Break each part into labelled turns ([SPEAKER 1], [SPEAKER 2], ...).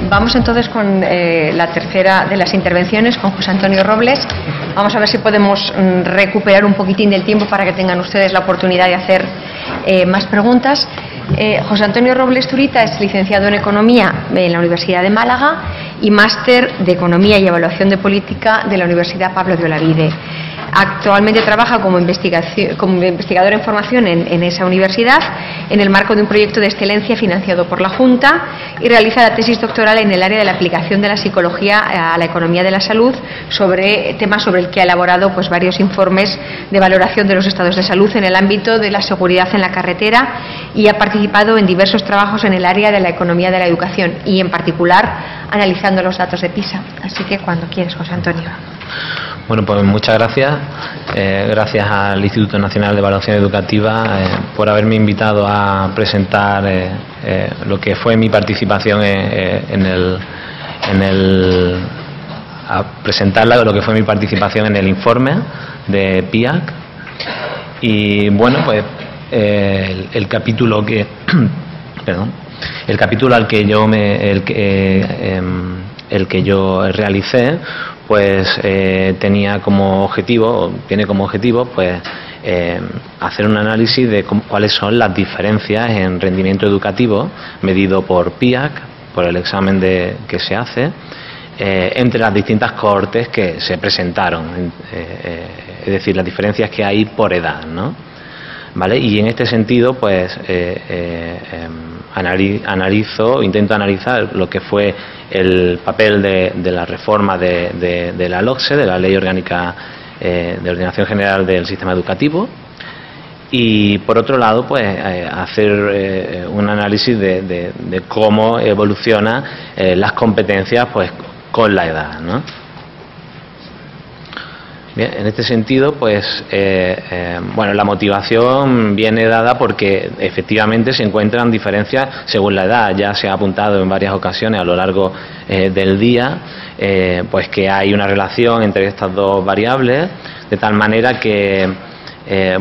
[SPEAKER 1] Vamos entonces con la tercera de las intervenciones, con José Antonio Robles. Vamos a ver si podemos recuperar un poquitín del tiempo para que tengan ustedes la oportunidad de hacer más preguntas. José Antonio Robles Zurita es licenciado en Economía en la Universidad de Málaga y máster de Economía y Evaluación de Política de la Universidad Pablo de Olavide. Actualmente trabaja como investigador en formación en esa universidad en el marco de un proyecto de excelencia financiado por la Junta y realiza la tesis doctoral en el área de la aplicación de la psicología a la economía de la salud, temas sobre el que ha elaborado varios informes de valoración de los estados de salud en el ámbito de la seguridad en la carretera y ha participado en diversos trabajos en el área de la economía de la educación y en particular analizando los datos de PISA. Así que cuando quieres, José Antonio.
[SPEAKER 2] Bueno, pues muchas gracias. Gracias al Instituto Nacional de Evaluación Educativa por haberme invitado a presentar lo que fue mi participación lo que fue mi participación en el informe de PIAC. Y bueno, pues el capítulo que el capítulo al que yo realicé, pues tiene como objetivo pues hacer un análisis de cuáles son las diferencias en rendimiento educativo medido por PIAC, por el examen que se hace entre las distintas cohortes que se presentaron, es decir, las diferencias que hay por edad, ¿no? ¿Vale? Y en este sentido, pues intento analizar lo que fue el papel de la reforma de la LOCSE, de la Ley Orgánica de Ordenación General del Sistema Educativo, y por otro lado, pues hacer un análisis de cómo evolucionan las competencias, pues con la edad, ¿no? Bien, en este sentido, pues, bueno, la motivación viene dada porque efectivamente se encuentran diferencias según la edad. Ya se ha apuntado en varias ocasiones a lo largo del día, pues que hay una relación entre estas dos variables, de tal manera que,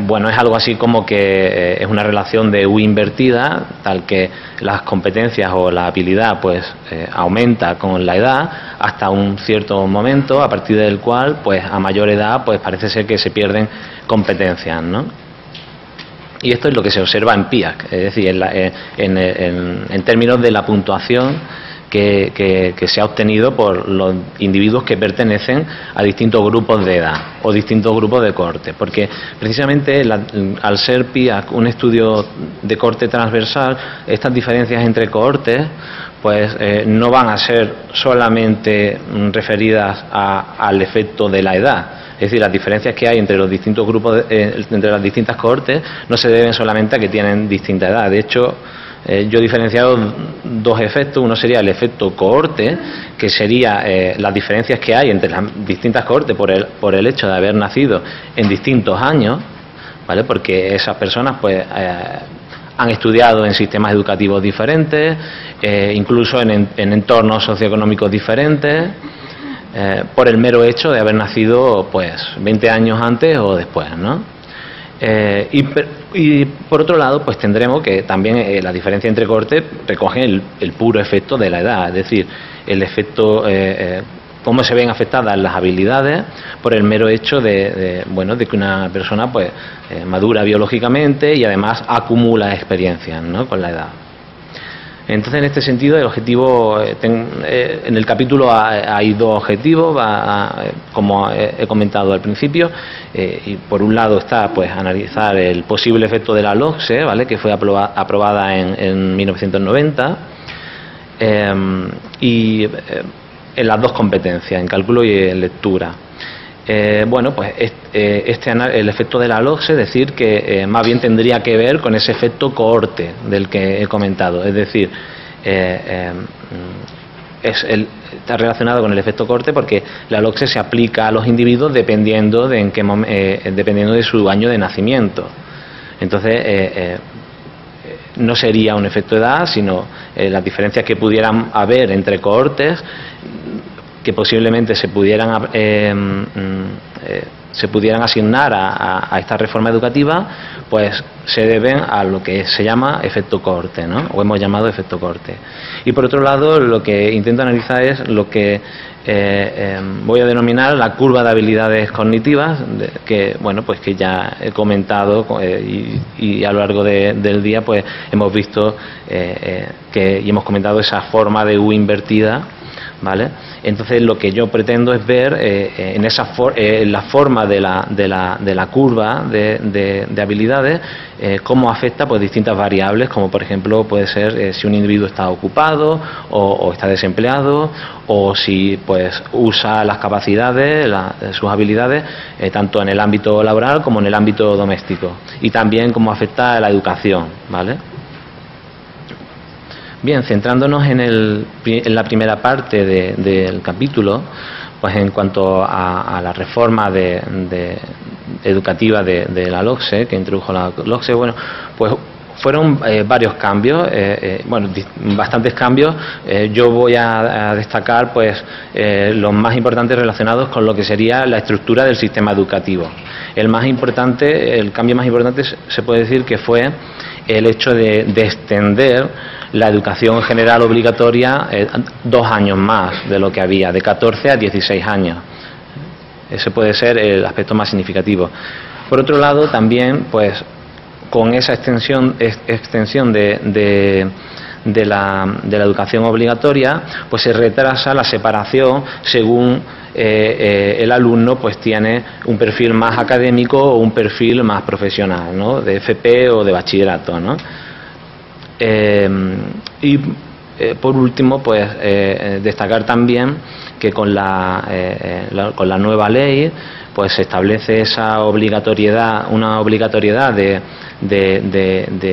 [SPEAKER 2] bueno, es algo así como que es una relación de U invertida, tal que las competencias o la habilidad pues aumenta con la edad hasta un cierto momento, a partir del cual pues a mayor edad pues parece ser que se pierden competencias, ¿no? Y esto es lo que se observa en PIAC, es decir, en términos de la puntuación que se ha obtenido por los individuos que pertenecen a distintos grupos de edad o distintos grupos de corte, porque precisamente al ser PIAC un estudio de corte transversal, estas diferencias entre cohortes pues no van a ser solamente referidas al efecto de la edad. Es decir, las diferencias que hay entre los distintos grupos, entre las distintas cohortes, no se deben solamente a que tienen distinta edad. De hecho, yo he diferenciado dos efectos. Uno sería el efecto cohorte, que sería las diferencias que hay entre las distintas cohortes por el hecho de haber nacido en distintos años, ¿vale? Porque esas personas pues han estudiado en sistemas educativos diferentes, incluso en entornos socioeconómicos diferentes, por el mero hecho de haber nacido pues 20 años antes o después, ¿no? Y por otro lado, pues tendremos que también la diferencia entre cohortes recoge el puro efecto de la edad, es decir, el efecto, cómo se ven afectadas las habilidades por el mero hecho de que una persona pues madura biológicamente y además acumula experiencias, ¿no?, con la edad. Entonces, en este sentido, el objetivo, en el capítulo hay dos objetivos, como he comentado al principio, y por un lado está pues analizar el posible efecto de la LOCSE, ¿vale?, que fue aprobada en 1990, y en las dos competencias, en cálculo y en lectura. Bueno, pues el efecto de la LOCSE, es decir, que más bien tendría que ver con ese efecto cohorte del que he comentado, es decir, está relacionado con el efecto cohorte porque la LOCSE se aplica a los individuos dependiendo de su año de nacimiento. Entonces, no sería un efecto de edad, sino las diferencias que pudieran haber entre cohortes, que posiblemente se pudieran se pudieran asignar a esta reforma educativa, pues se deben a lo que se llama efecto cohorte, ¿no? O hemos llamado efecto cohorte. Y por otro lado, lo que intento analizar es lo que voy a denominar la curva de habilidades cognitivas, que bueno, pues que ya he comentado y a lo largo del día pues hemos visto y hemos comentado esa forma de U invertida, ¿vale? Entonces lo que yo pretendo es ver en la forma de la curva de habilidades cómo afecta pues distintas variables, como por ejemplo puede ser si un individuo está ocupado o está desempleado, o si pues usa las capacidades, sus habilidades tanto en el ámbito laboral como en el ámbito doméstico, y también cómo afecta a la educación, ¿vale? Bien, centrándonos en la primera parte del capítulo, pues en cuanto a la reforma educativa de la LOCSE, que introdujo la LOCSE, bueno, pues fueron varios cambios, bastantes cambios. Yo voy a destacar pues los más importantes relacionados con lo que sería la estructura del sistema educativo. El cambio más importante se puede decir que fue el hecho de extender la educación general obligatoria 2 años más de lo que había, de 14 a 16 años. Ese puede ser el aspecto más significativo. Por otro lado, también, pues, con esa extensión de la educación obligatoria, pues se retrasa la separación según el alumno pues tiene un perfil más académico o un perfil más profesional, ¿no? De FP o de bachillerato, ¿no? Por último, pues destacar también que con la nueva ley pues se establece esa obligatoriedad, una obligatoriedad de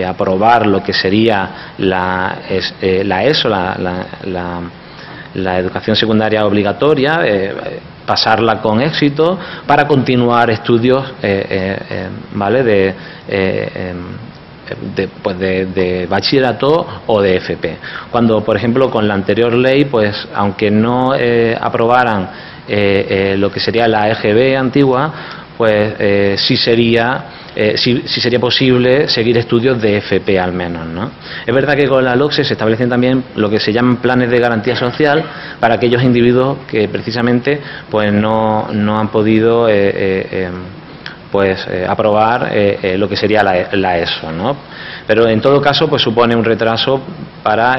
[SPEAKER 2] aprobar lo que sería la ESO, la educación secundaria obligatoria, pasarla con éxito para continuar estudios, ¿vale? de bachillerato o de FP. Cuando, por ejemplo, con la anterior ley, pues aunque no aprobaran lo que sería la EGB antigua, pues sí sería posible seguir estudios de FP al menos, ¿no? Es verdad que con la LOCSE se establecen también lo que se llaman planes de garantía social para aquellos individuos que precisamente pues no han podido aprobar lo que sería la ESO, ¿no? Pero en todo caso pues supone un retraso para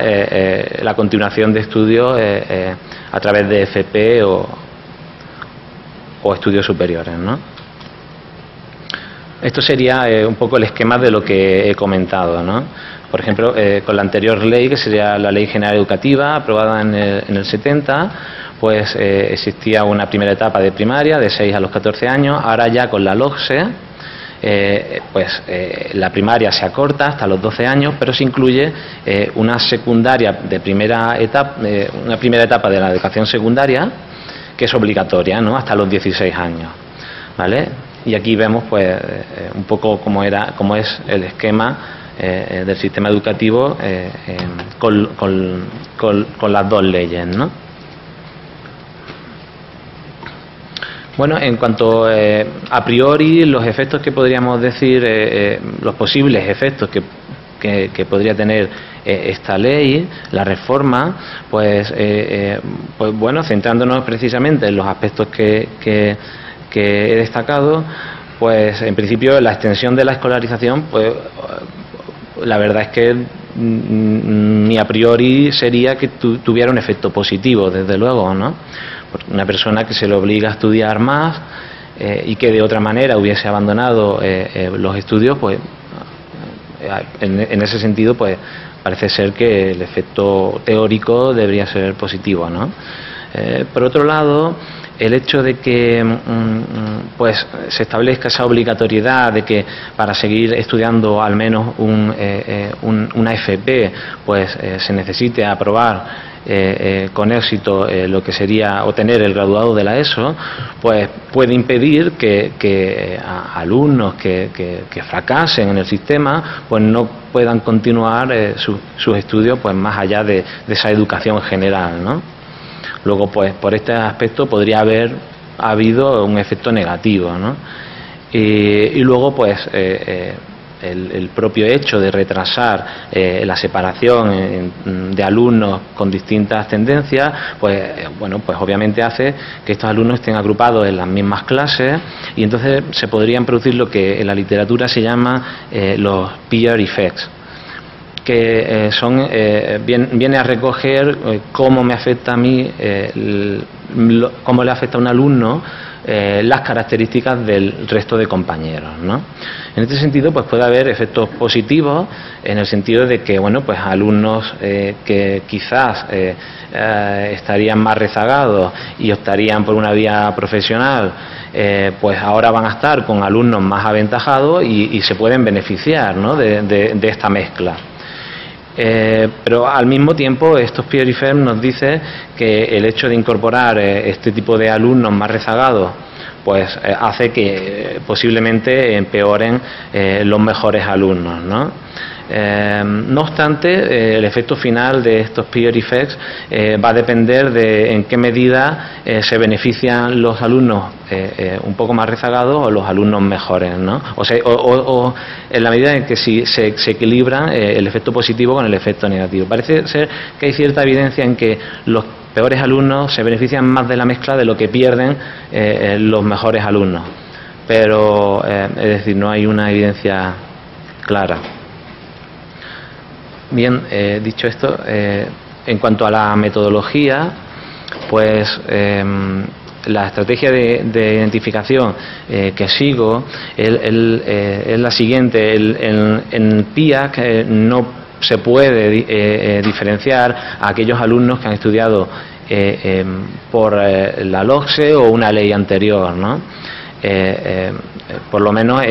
[SPEAKER 2] la continuación de estudios a través de FP o estudios superiores, ¿no? Esto sería un poco el esquema de lo que he comentado, ¿no? Por ejemplo, con la anterior ley, que sería la Ley General Educativa, aprobada en el 70, pues existía una primera etapa de primaria, de 6 a los 14 años. Ahora ya con la LOCSE, la primaria se acorta hasta los 12 años, pero se incluye una secundaria de primera etapa, una primera etapa de la educación secundaria, que es obligatoria, ¿no? Hasta los 16 años, ¿vale? Y aquí vemos pues un poco cómo es el esquema del sistema educativo con las dos leyes, ¿no? Bueno, en cuanto a priori los efectos que podríamos decir, los posibles efectos que podría tener esta ley, la reforma, pues bueno, centrándonos precisamente en los aspectos que he destacado, pues en principio la extensión de la escolarización, pues la verdad es que ni a priori sería que tuviera un efecto positivo, desde luego, ¿no? Porque una persona que se le obliga a estudiar más y que de otra manera hubiese abandonado los estudios, pues en ese sentido, pues parece ser que el efecto teórico debería ser positivo, ¿no? Por otro lado, el hecho de que pues se establezca esa obligatoriedad de que para seguir estudiando al menos una FP pues se necesite aprobar con éxito lo que sería obtener el graduado de la ESO, pues puede impedir que alumnos que fracasen en el sistema pues no puedan continuar sus estudios pues más allá de esa educación general, ¿no? Luego, pues por este aspecto podría haber ha habido un efecto negativo, ¿no? Y luego, pues, el propio hecho de retrasar la separación de alumnos con distintas tendencias, pues bueno, pues obviamente hace que estos alumnos estén agrupados en las mismas clases, y entonces se podrían producir lo que en la literatura se llama los peer effects, que viene a recoger cómo me afecta a mí, cómo le afecta a un alumno las características del resto de compañeros, ¿no? En este sentido, pues puede haber efectos positivos, en el sentido de que, bueno, pues alumnos que quizás estarían más rezagados y optarían por una vía profesional, pues ahora van a estar con alumnos más aventajados y se pueden beneficiar, ¿no?, de esta mezcla. Pero al mismo tiempo, estos peer effects nos dicen que el hecho de incorporar este tipo de alumnos más rezagados, pues hace que posiblemente empeoren los mejores alumnos, ¿no? No obstante, el efecto final de estos peer effects va a depender de en qué medida se benefician los alumnos un poco más rezagados o los alumnos mejores, ¿no? O sea, o en la medida en que si se equilibran el efecto positivo con el efecto negativo. Parece ser que hay cierta evidencia en que los peores alumnos se benefician más de la mezcla de lo que pierden los mejores alumnos, pero es decir, no hay una evidencia clara. Bien, dicho esto, en cuanto a la metodología, pues la estrategia de identificación que sigo es la siguiente. En PIAC no se puede diferenciar a aquellos alumnos que han estudiado por la LOCSE o una ley anterior, ¿no? Por lo menos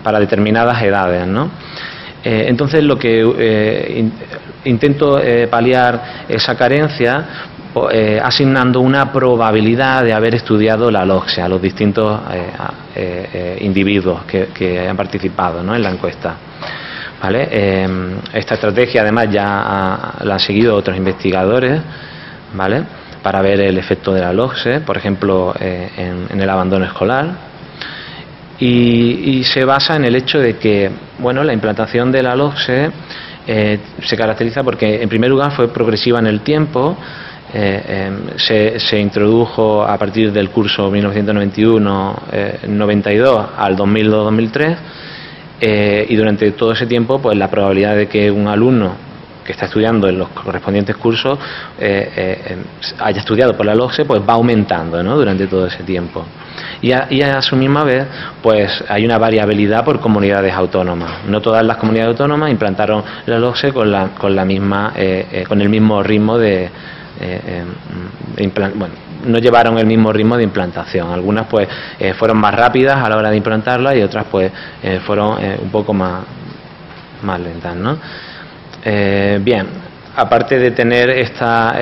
[SPEAKER 2] para determinadas edades, ¿no? Entonces, lo que intento paliar esa carencia asignando una probabilidad de haber estudiado la LOCSE a los distintos individuos que han participado, ¿no?, en la encuesta. ¿Vale? Esta estrategia además ya la han seguido otros investigadores, ¿vale?, para ver el efecto de la LOCSE, por ejemplo, en el abandono escolar. Y se basa en el hecho de que, bueno, la implantación de la LOCSE se caracteriza porque, en primer lugar, fue progresiva en el tiempo. Se introdujo a partir del curso 1991-92 al 2002-2003, y durante todo ese tiempo, pues la probabilidad de que un alumno que está estudiando en los correspondientes cursos haya estudiado por la LOCSE, pues va aumentando, ¿no?, durante todo ese tiempo. Y a su misma vez, pues hay una variabilidad por comunidades autónomas. No todas las comunidades autónomas implantaron la LOCSE con el mismo ritmo no llevaron el mismo ritmo de implantación. Algunas pues fueron más rápidas a la hora de implantarla y otras pues fueron un poco más lentas, ¿no? Bien, aparte de tener esta,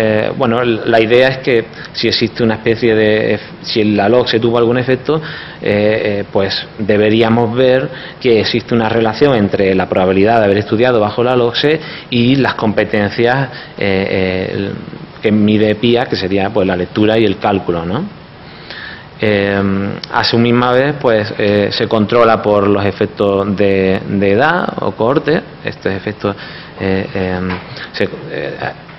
[SPEAKER 2] la idea es que si existe una especie de, si la LOCSE tuvo algún efecto, pues deberíamos ver que existe una relación entre la probabilidad de haber estudiado bajo la LOCSE y las competencias que mide PIA, que sería pues la lectura y el cálculo, ¿no? A su misma vez, pues se controla por los efectos de edad o cohorte. Estos efectos,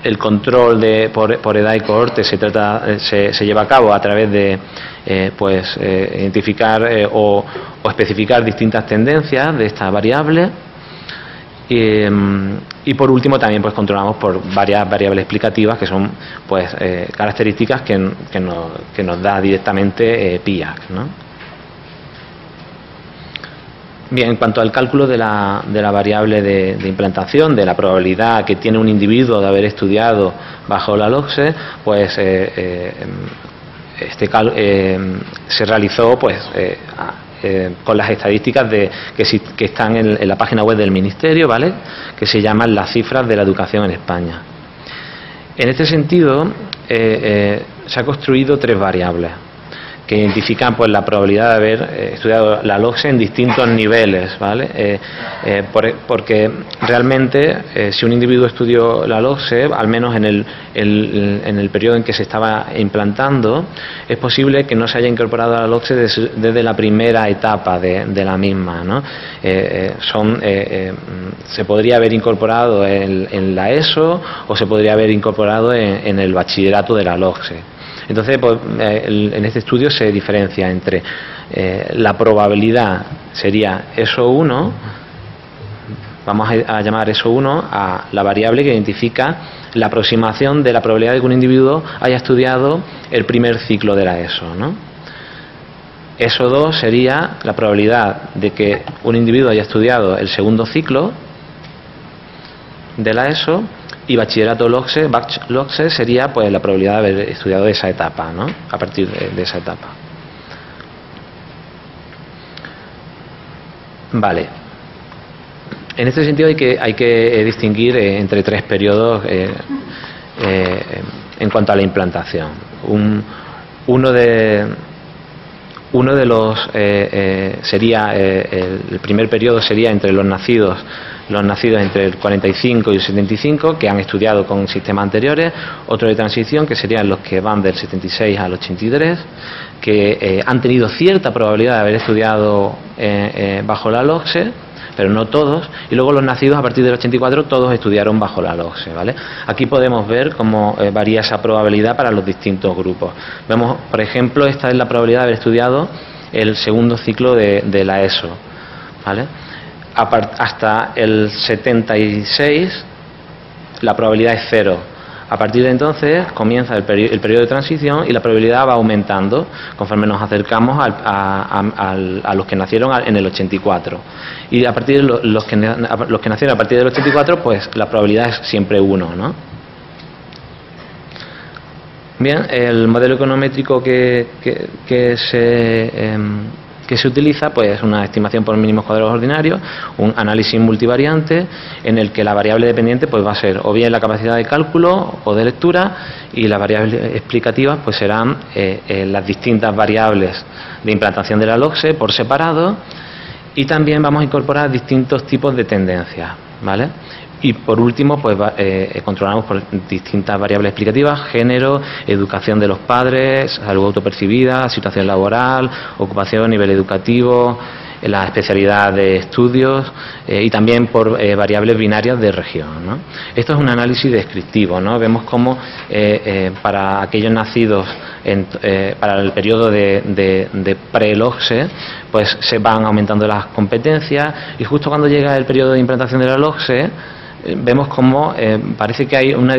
[SPEAKER 2] el control por edad y cohorte se lleva a cabo a través de identificar o especificar distintas tendencias de esta variable. Y por último también pues controlamos por varias variables explicativas que son pues características que nos da directamente PIAC, ¿no? Bien, en cuanto al cálculo de la variable de implantación, de la probabilidad que tiene un individuo de haber estudiado bajo la LOCSE, pues se realizó pues con las estadísticas que están en la página web del Ministerio, ¿vale?, que se llaman las cifras de la educación en España. En este sentido, se ha construido tres variables que identifican pues la probabilidad de haber estudiado la LOCSE en distintos niveles, ¿vale? Porque realmente si un individuo estudió la LOCSE, al menos en el periodo en que se estaba implantando, es posible que no se haya incorporado a la LOCSE desde la primera etapa de la misma, ¿no? Se podría haber incorporado en la ESO o se podría haber incorporado en el bachillerato de la LOCSE. Entonces, pues, en este estudio se diferencia entre la probabilidad, sería ESO 1, vamos a llamar ESO 1 a la variable que identifica la aproximación de la probabilidad de que un individuo haya estudiado el primer ciclo de la ESO, ¿no? ESO 2 sería la probabilidad de que un individuo haya estudiado el segundo ciclo de la ESO, y bachillerato LOCSE sería pues la probabilidad de haber estudiado esa etapa, ¿no? A partir de esa etapa. Vale. En este sentido hay que distinguir entre tres periodos en cuanto a la implantación. Uno de los sería el primer periodo sería entre los nacidos entre el 45 y el 75, que han estudiado con sistemas anteriores. Otro de transición, que serían los que van del 76 al 83, que han tenido cierta probabilidad de haber estudiado bajo la LOCSE, pero no todos. Y luego los nacidos a partir del 84, todos estudiaron bajo la LOCSE, ¿vale? Aquí podemos ver cómo varía esa probabilidad para los distintos grupos. Vemos, por ejemplo, esta es la probabilidad de haber estudiado el segundo ciclo de la ESO, ¿vale? Hasta el 76 la probabilidad es 0. A partir de entonces comienza el periodo de transición y la probabilidad va aumentando conforme nos acercamos a los que nacieron en el 84. Y a partir de los que nacieron a partir del 84, pues la probabilidad es siempre 1, ¿no? Bien, el modelo econométrico que se utiliza, pues es una estimación por mínimos cuadrados ordinarios, un análisis multivariante en el que la variable dependiente pues va a ser o bien la capacidad de cálculo o de lectura, y las variables explicativas pues serán las distintas variables de implantación de la LOCSE por separado, y también vamos a incorporar distintos tipos de tendencias, ¿vale? Y por último, pues controlamos por distintas variables explicativas: género, educación de los padres, salud autopercibida, situación laboral, ocupación, nivel educativo, la especialidad de estudios, y también por variables binarias de región, ¿no? Esto es un análisis descriptivo, ¿no? Vemos cómo para aquellos nacidos para el periodo de pre-LOCSE, pues se van aumentando las competencias, y justo cuando llega el periodo de implantación de la LOCSE, vemos como parece que hay una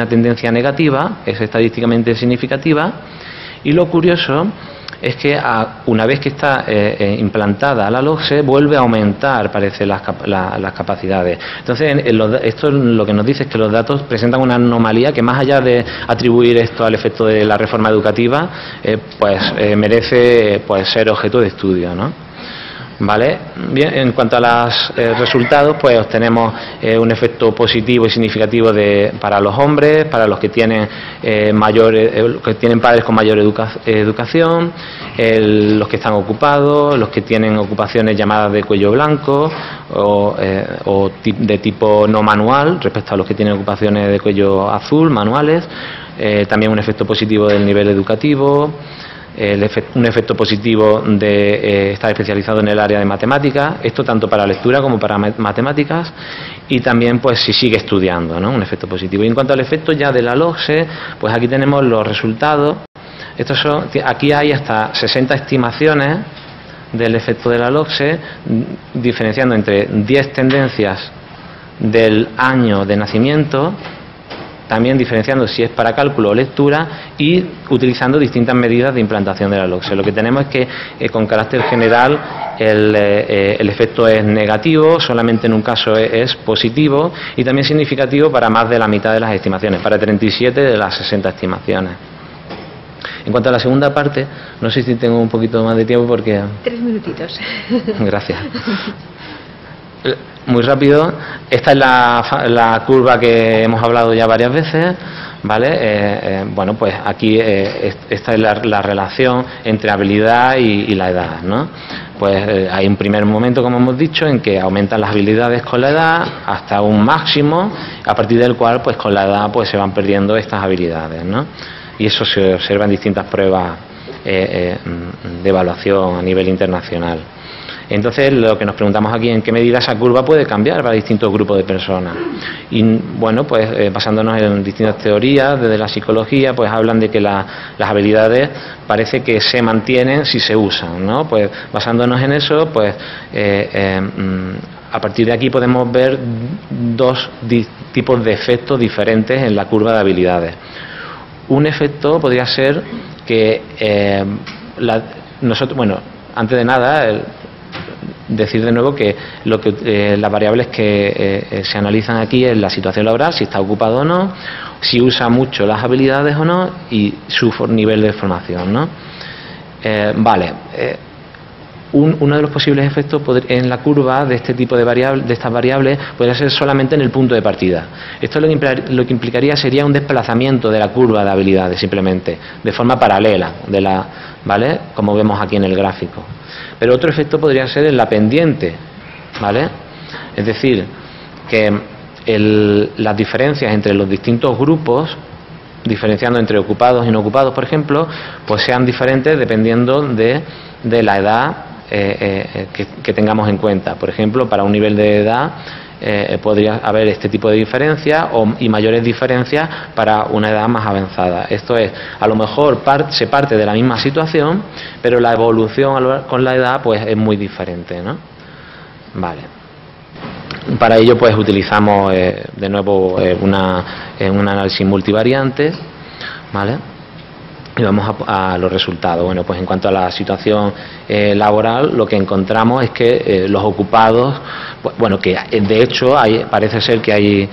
[SPEAKER 2] tendencia negativa, es estadísticamente significativa, y lo curioso es que una vez que está implantada la LOCSE, vuelve a aumentar, parece, las capacidades. Entonces, esto lo que nos dice es que los datos presentan una anomalía que, más allá de atribuir esto al efecto de la reforma educativa, merece pues ser objeto de estudio, ¿no? Vale. Bien, en cuanto a los resultados, pues obtenemos un efecto positivo y significativo para los hombres, para los que tienen padres con mayor educación, los que están ocupados, los que tienen ocupaciones llamadas de cuello blanco o de tipo no manual respecto a los que tienen ocupaciones de cuello azul manuales. También un efecto positivo del nivel educativo. Un efecto positivo de estar especializado en el área de matemáticas, esto tanto para lectura como para matemáticas, y también pues si sigue estudiando, ¿no? Un efecto positivo. Y en cuanto al efecto ya de la LOCSE, pues aquí tenemos los resultados. Aquí hay hasta 60 estimaciones del efecto de la LOCSE, diferenciando entre 10 tendencias del año de nacimiento, también diferenciando si es para cálculo o lectura, y utilizando distintas medidas de implantación de la LOCSE. Lo que tenemos es que con carácter general el efecto es negativo, solamente en un caso es positivo, y también significativo para más de la mitad de las estimaciones, para 37 de las 60 estimaciones. En cuanto a la segunda parte, no sé si tengo un poquito más de tiempo porque...
[SPEAKER 1] 3 minutitos.
[SPEAKER 2] Gracias. muy rápido. Esta es la curva que hemos hablado ya varias veces, ¿vale? Bueno, pues aquí esta es la relación entre habilidad y la edad, ¿no? Pues hay un primer momento, como hemos dicho, en que aumentan las habilidades con la edad hasta un máximo, a partir del cual, pues con la edad, pues se van perdiendo estas habilidades, ¿no? Y eso se observa en distintas pruebas de evaluación a nivel internacional. Entonces, lo que nos preguntamos aquí, ¿en qué medida esa curva puede cambiar para distintos grupos de personas? Y bueno, pues basándonos en distintas teorías desde la psicología, pues hablan de que las habilidades parece que se mantienen si se usan, ¿no? Pues basándonos en eso, pues a partir de aquí podemos ver dos tipos de efectos diferentes en la curva de habilidades. Un efecto podría ser que nosotros, bueno, antes de nada, decir de nuevo que las variables que se analizan aquí es la situación laboral, si está ocupado o no, si usa mucho las habilidades o no y su nivel de formación, ¿no? Uno de los posibles efectos en la curva de este tipo de variables, de estas variables, podría ser solamente en el punto de partida. Esto lo que implicaría sería un desplazamiento de la curva de habilidades, simplemente, de forma paralela, ¿vale? Como vemos aquí en el gráfico. Pero otro efecto podría ser en la pendiente, ¿vale? Es decir, que las diferencias entre los distintos grupos, diferenciando entre ocupados y no ocupados, por ejemplo, pues sean diferentes dependiendo de la edad que tengamos en cuenta. Por ejemplo, para un nivel de edad podría haber este tipo de diferencias y mayores diferencias para una edad más avanzada. Esto es, a lo mejor se parte de la misma situación, pero la evolución con la edad pues es muy diferente, ¿no? Vale. Para ello pues utilizamos de nuevo un análisis multivariante, ¿vale? Y vamos a los resultados. Bueno, pues en cuanto a la situación laboral, lo que encontramos es que los ocupados, bueno, que de hecho parece ser que hay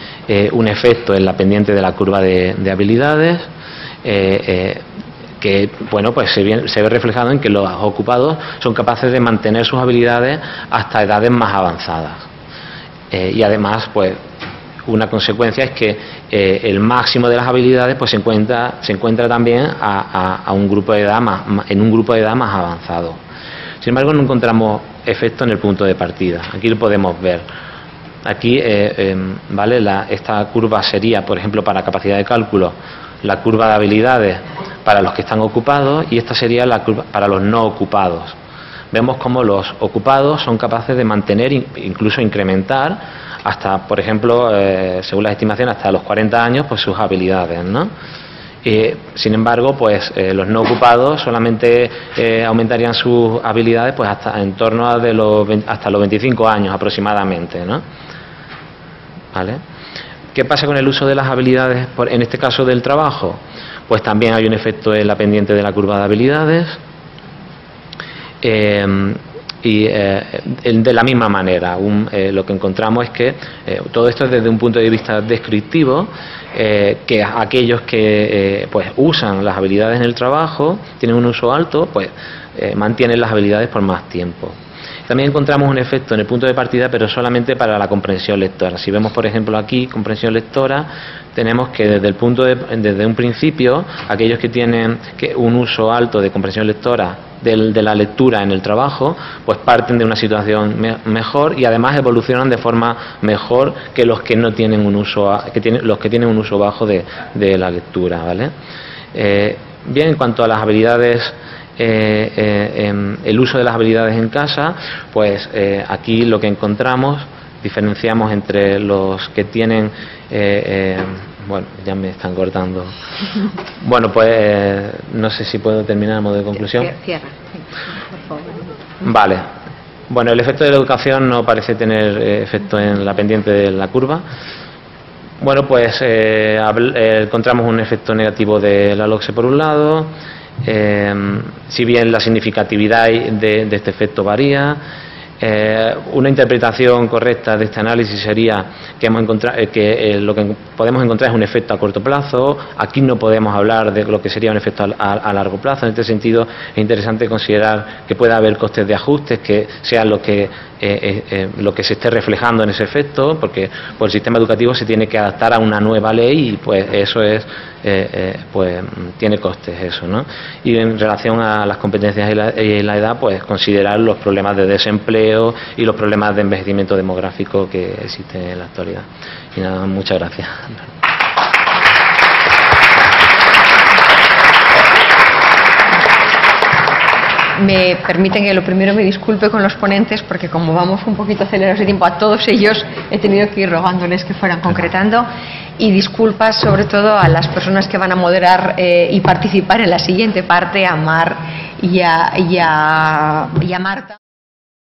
[SPEAKER 2] un efecto en la pendiente de la curva de habilidades, que bueno, pues se ve reflejado en que los ocupados son capaces de mantener sus habilidades hasta edades más avanzadas. Y además, pues una consecuencia es que el máximo de las habilidades pues se encuentra también a un grupo de edad en un grupo de edad más avanzado. Sin embargo, no encontramos efecto en el punto de partida. Aquí lo podemos ver. Aquí, ¿vale? Esta curva sería, por ejemplo, para capacidad de cálculo, la curva de habilidades para los que están ocupados, y esta sería la curva para los no ocupados. Vemos cómo los ocupados son capaces de mantener, incluso incrementar, hasta, por ejemplo, según las estimaciones, hasta los 40 años, pues sus habilidades, ¿no? Sin embargo, pues los no ocupados solamente aumentarían sus habilidades pues hasta en torno a hasta los 25 años aproximadamente, ¿no? ¿Vale? ¿Qué pasa con el uso de las habilidades, en este caso del trabajo? Pues también hay un efecto en la pendiente de la curva de habilidades. De la misma manera, lo que encontramos es que todo esto es desde un punto de vista descriptivo, que aquellos que pues usan las habilidades en el trabajo, tienen un uso alto, pues mantienen las habilidades por más tiempo. También encontramos un efecto en el punto de partida, pero solamente para la comprensión lectora. Si vemos, por ejemplo, aquí, comprensión lectora, tenemos que desde un principio, aquellos que tienen un uso alto de comprensión lectora de la lectura en el trabajo, pues parten de una situación mejor y además evolucionan de forma mejor que los que no tienen un uso, los que tienen un uso bajo de la lectura, ¿vale? Bien, en cuanto a las habilidades, el uso de las habilidades en casa, pues aquí lo que encontramos, diferenciamos entre los que tienen bueno, ya me están cortando. Bueno, pues no sé si puedo terminar a modo de conclusión.
[SPEAKER 1] Cierra, sí, por favor.
[SPEAKER 2] Vale. Bueno, el efecto de la educación no parece tener efecto en la pendiente de la curva. Bueno, pues encontramos un efecto negativo de la LOCSE por un lado. Si bien la significatividad de este efecto varía, Una interpretación correcta de este análisis sería que lo que podemos encontrar es un efecto a corto plazo. Aquí no podemos hablar de lo que sería un efecto a largo plazo. En este sentido, es interesante considerar que pueda haber costes de ajustes que sean lo que se esté reflejando en ese efecto, porque el sistema educativo se tiene que adaptar a una nueva ley y pues eso es pues tiene costes eso, ¿no? Y en relación a las competencias y la edad, pues considerar los problemas de desempleo y los problemas de envejecimiento demográfico que existen en la actualidad. Y nada, muchas gracias.
[SPEAKER 1] Me permiten que lo primero me disculpe con los ponentes, porque como vamos un poquito acelerados de tiempo, a todos ellos he tenido que ir rogándoles que fueran concretando, y disculpas sobre todo a las personas que van a moderar y participar en la siguiente parte, a Mar y a Marta.